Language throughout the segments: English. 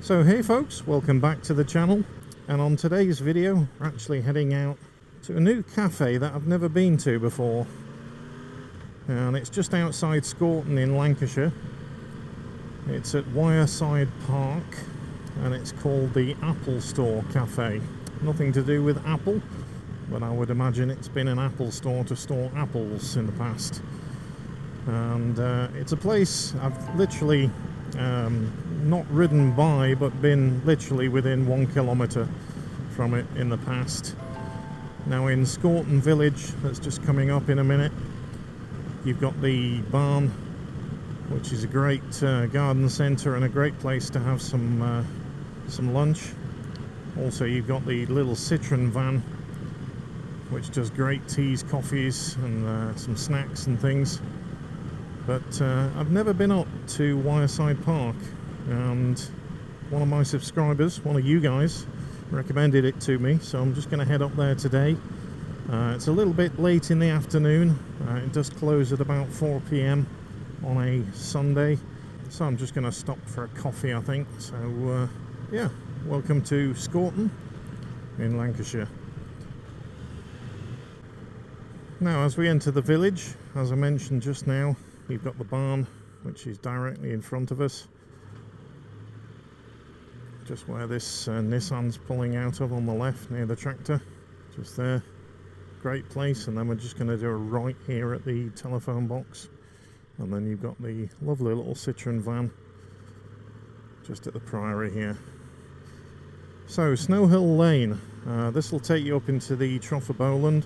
So hey folks, welcome back to the channel, and on today's video we're actually heading out to a new cafe that I've never been to before, and it's just outside Scorton in Lancashire. It's at Wyresdale Park and it's called the Apple Store Cafe. Nothing to do with Apple, but I would imagine it's been an Apple store to store apples in the past. And it's a place I've literally not ridden by, but been literally within 1 kilometre from it in the past. Now in Scorton village, that's just coming up in a minute, you've got the barn, which is a great garden centre and a great place to have some lunch. Also you've got the little Citroen van, which does great teas, coffees and some snacks and things. But I've never been up to Wyresdale Park, and one of my subscribers, one of you guys, recommended it to me, so I'm just going to head up there today. It's a little bit late in the afternoon, it does close at about 4 PM on a Sunday, so I'm just going to stop for a coffee, I think. So yeah, welcome to Scorton in Lancashire. Now as we enter the village, as I mentioned just now, you've got the barn, which is directly in front of us, just where this Nissan's pulling out of on the left near the tractor, just there. Great place. And then we're just going to do a right here at the telephone box, and then you've got the lovely little Citroen van just at the priory here. So Snow Hill Lane, this will take you up into the Trough of Bowland.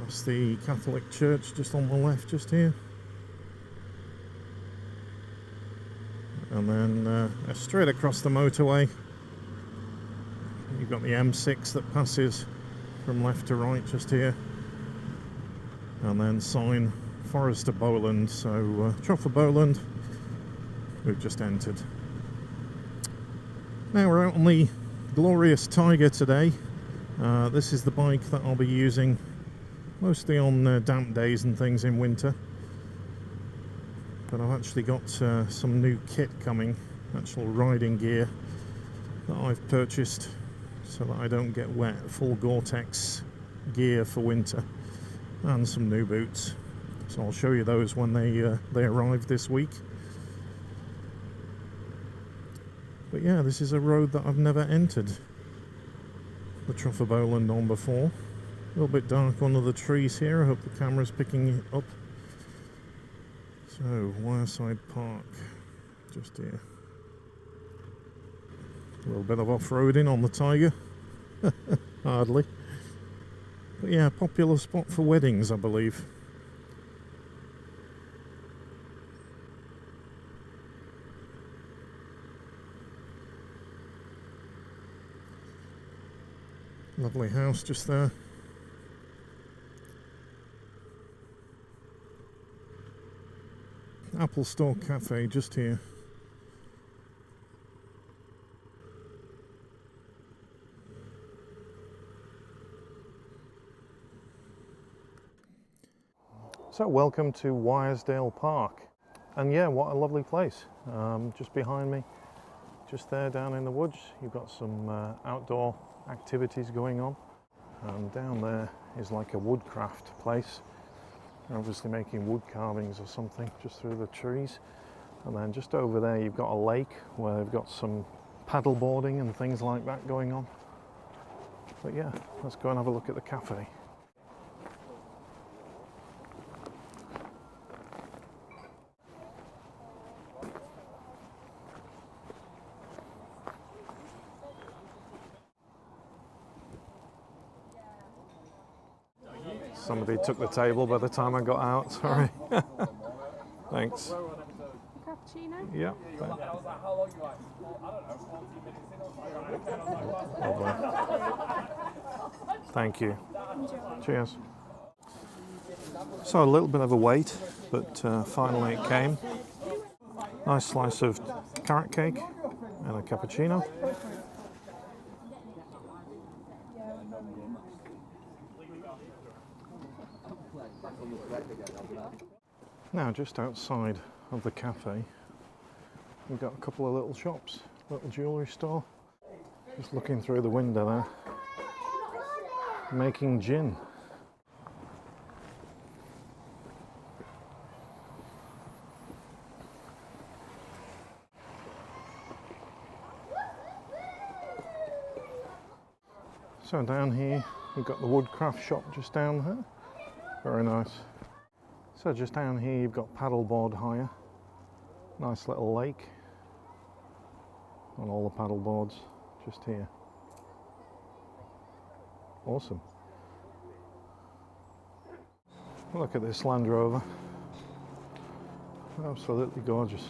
That's the Catholic Church just on the left, just here. And then straight across the motorway, you've got the M6 that passes from left to right, just here. And then sign Forrest of Bowland. So Trough of Bowland, we've just entered. Now we're out on the glorious Tiger today. This is the bike that I'll be using mostly on damp days and things in winter, but I've actually got some new kit coming, actual riding gear that I've purchased so that I don't get wet. Full Gore-Tex gear for winter and some new boots, so I'll show you those when they arrive this week. But yeah, this is a road that I've never entered the Trough of Bowland on before. A little bit dark under the trees here. I hope the camera's picking it up. So, Wyresdale Park, just here. A little bit of off-roading on the Tiger. Hardly. But yeah, popular spot for weddings, I believe. Lovely house just there. Apple Store Cafe just here. So welcome to Wyresdale Park, and yeah, what a lovely place. Just behind me, just there down in the woods, you've got some outdoor activities going on, and down there is like a woodcraft place. They're obviously making wood carvings or something just through the trees. And then just over there you've got a lake where they've got some paddle boarding and things like that going on. But yeah, let's go and have a look at the cafe. Somebody took the table by the time I got out, sorry. Thanks. Cappuccino? Yeah. Thank you. Cheers. So a little bit of a wait, but finally it came. Nice slice of carrot cake and a cappuccino. Now just outside of the cafe, We've got a couple of little shops, little jewellery store. Just looking through the window there. Making gin. So down here we've got the woodcraft shop just down there. Very nice. So just down here you've got paddleboard hire. Nice little lake. On all the paddle boards just here. Awesome. Look at this Land Rover. Absolutely gorgeous.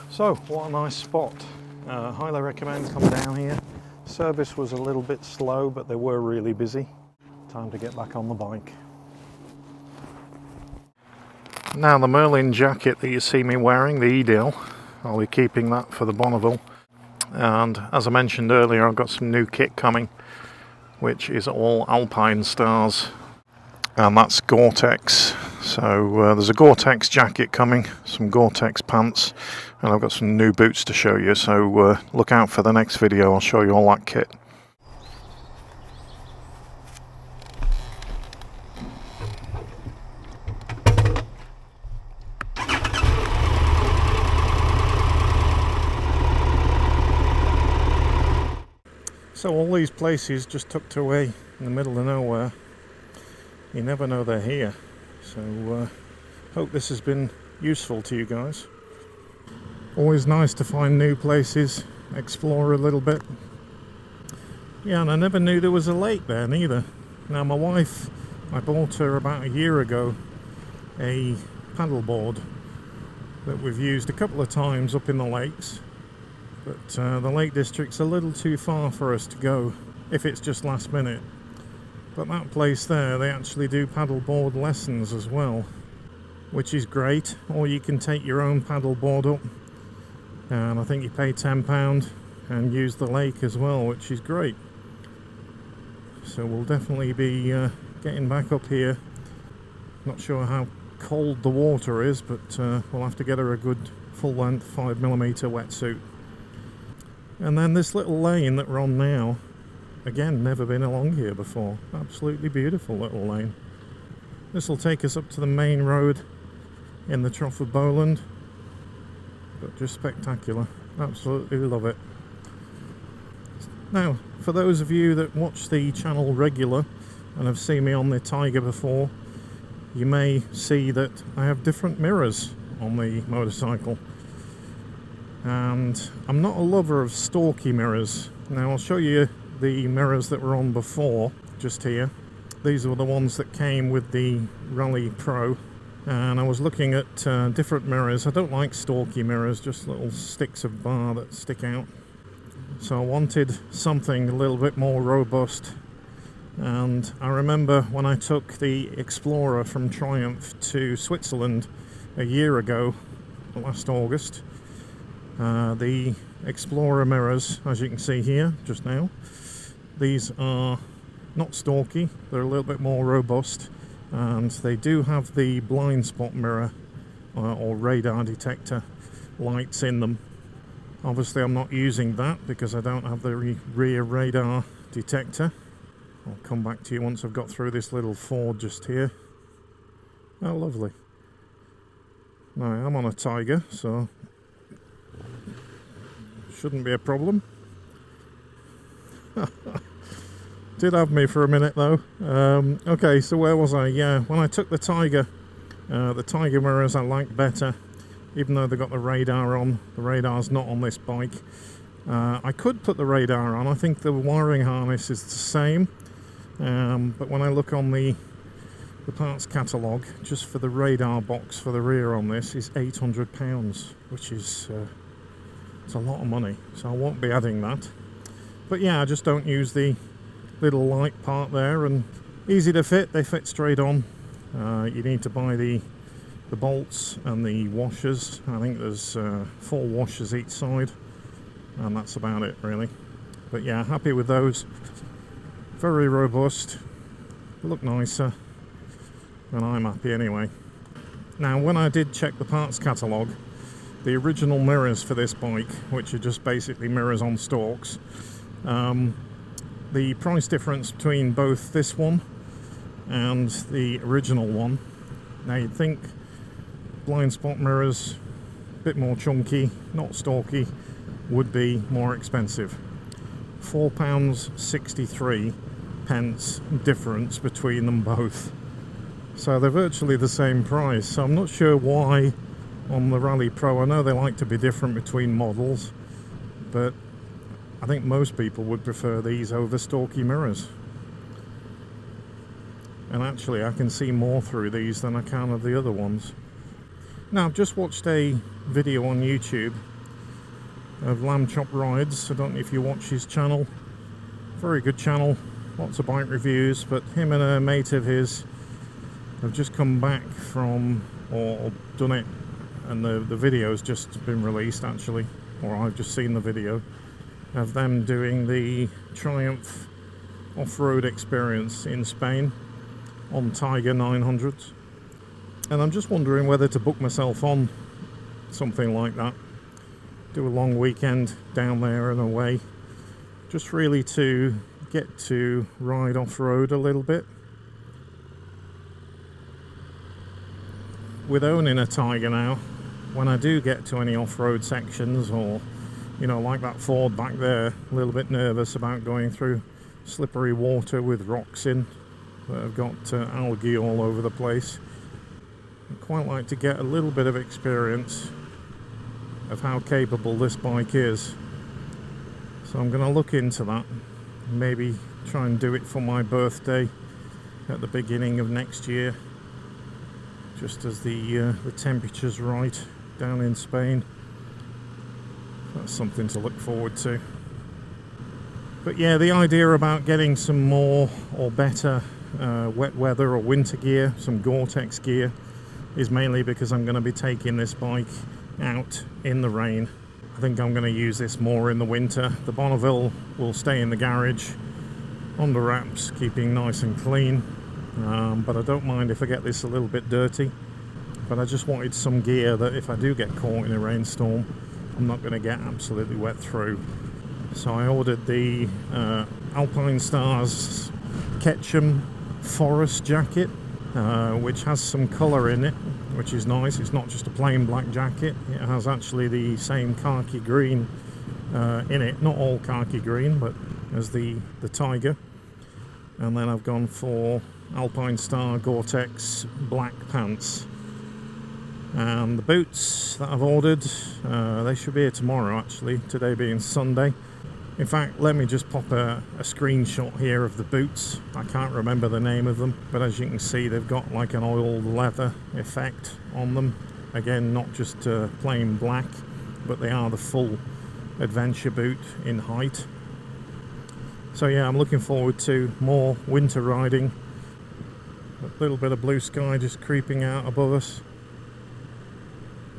So, what a nice spot. Highly recommend come down here. Service was a little bit slow, but they were really busy. Time to get back on the bike. Now the Merlin jacket that you see me wearing, the E-Deal, I'll be keeping that for the Bonneville. And as I mentioned earlier, I've got some new kit coming, which is all Alpine stars. And that's Gore-Tex. So there's a Gore-Tex jacket coming, some Gore-Tex pants, and I've got some new boots to show you, so look out for the next video. I'll show you all that kit. So all these places just tucked away in the middle of nowhere. You never know they're here. So hope this has been useful to you guys. Always nice to find new places, explore a little bit. Yeah, and I never knew there was a lake there neither. Now my wife, I bought her about a year ago a paddleboard that we've used a couple of times up in the lakes, but the Lake District's a little too far for us to go if it's just last minute. But that place there, they actually do paddleboard lessons as well, which is great. Or you can take your own paddleboard up, and I think you pay £10 and use the lake as well, which is great. So we'll definitely be getting back up here. Not sure how cold the water is, but we'll have to get her a good full-length 5mm wetsuit. And then this little lane that we're on now, again, never been along here before. Absolutely beautiful little lane. This will take us up to the main road in the Trough of Bowland, but just spectacular. Absolutely love it. Now, for those of you that watch the channel regular and have seen me on the Tiger before, you may see that I have different mirrors on the motorcycle. And I'm not a lover of stalky mirrors. Now I'll show you the mirrors that were on before, just here. These were the ones that came with the Rally Pro, and I was looking at different mirrors. I don't like stalky mirrors, just little sticks of bar that stick out. So I wanted something a little bit more robust, and I remember when I took the Explorer from Triumph to Switzerland a year ago, last August, the Explorer mirrors, as you can see here just now, these are not stalky, they're a little bit more robust, and they do have the blind spot mirror or radar detector lights in them. Obviously I'm not using that because I don't have the rear radar detector. I'll come back to you once I've got through this little ford just here. Oh, lovely. Now I'm on a Tiger, so shouldn't be a problem. Did have me for a minute though. Okay, so where was I? Yeah, when I took the Tiger mirrors I like better, even though they got the radar on. The radar's not on this bike. I could put the radar on. I think the wiring harness is the same, but when I look on the parts catalogue, just for the radar box for the rear on this is £800, which is it's a lot of money, so I won't be adding that. But yeah, I just don't use the little light part there, and easy to fit, they fit straight on. You need to buy the bolts and the washers. I think there's 4 washers each side, and that's about it really. But yeah, happy with those. Very robust, look nicer, and I'm happy anyway. Now, when I did check the parts catalogue, the original mirrors for this bike, which are just basically mirrors on stalks, the price difference between both this one and the original one, now you'd think blind spot mirrors, a bit more chunky, not stalky, would be more expensive. £4.63 difference between them both. So they're virtually the same price. So I'm not sure why on the Rally Pro, I know they like to be different between models, but I think most people would prefer these over stalky mirrors. And actually I can see more through these than I can of the other ones. Now, I've just watched a video on YouTube of Lamb Chop Rides. I don't know if you watch his channel. Very good channel, lots of bike reviews, but him and a mate of his have just come back from, or done it, and the video's just been released actually, or I've just seen the video of them doing the Triumph off-road experience in Spain on Tiger 900s. And I'm just wondering whether to book myself on something like that, do a long weekend down there and away, just really to get to ride off-road a little bit. With owning a Tiger now, when I do get to any off-road sections, or you know, like that Ford back there, a little bit nervous about going through slippery water with rocks in that have got algae all over the place. I'd quite like to get a little bit of experience of how capable this bike is. So I'm going to look into that, maybe try and do it for my birthday at the beginning of next year, just as the temperature's right down in Spain. That's something to look forward to. But yeah, the idea about getting some more or better wet weather or winter gear, some Gore-Tex gear, is mainly because I'm going to be taking this bike out in the rain. I think I'm going to use this more in the winter. The Bonneville will stay in the garage under wraps, keeping nice and clean. But I don't mind if I get this a little bit dirty. But I just wanted some gear that if I do get caught in a rainstorm, I'm not going to get absolutely wet through. So I ordered the Alpine Stars Ketchum Forrest jacket, which has some colour in it, which is nice. It's not just a plain black jacket, it has actually the same khaki green in it, not all khaki green, but as the Tiger. And then I've gone for Alpine Star Gore-Tex black pants. And the boots that I've ordered, they should be here tomorrow actually, today being Sunday. In fact, let me just pop a screenshot here of the boots. I can't remember the name of them, but as you can see, they've got like an oiled leather effect on them. Again, not just plain black, but they are the full adventure boot in height. So yeah, I'm looking forward to more winter riding. A little bit of blue sky just creeping out above us,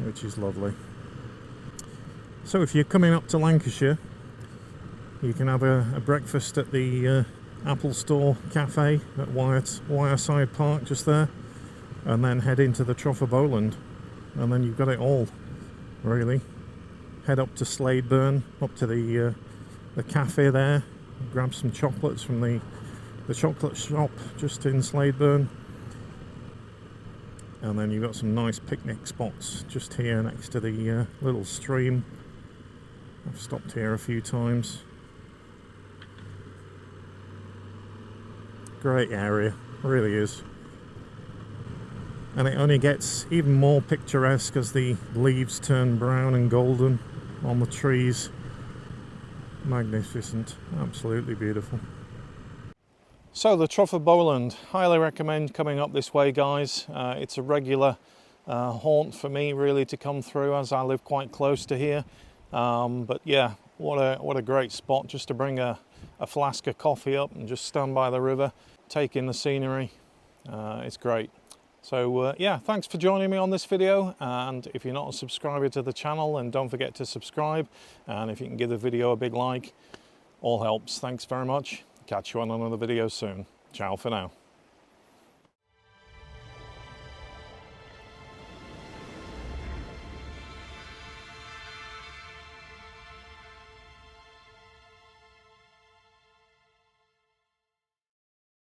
which is lovely. So if you're coming up to Lancashire, you can have a breakfast at the Apple Store Cafe at Wyresdale Park just there, and then head into the Trough of Bowland, and then you've got it all really. Head up to Sladeburn, up to the cafe there, grab some chocolates from the chocolate shop just in Sladeburn, and then you've got some nice picnic spots just here next to the little stream. I've stopped here a few times. Great area, really is. And it only gets even more picturesque as the leaves turn brown and golden on the trees. Magnificent, absolutely beautiful. So the Trough of Bowland, highly recommend coming up this way, guys. It's a regular haunt for me really to come through, as I live quite close to here. But yeah, what a great spot just to bring a flask of coffee up and just stand by the river, take in the scenery. It's great. So yeah, thanks for joining me on this video, and if you're not a subscriber to the channel, then don't forget to subscribe, and if you can give the video a big like, all helps. Thanks very much. Catch you on another video soon. Ciao for now.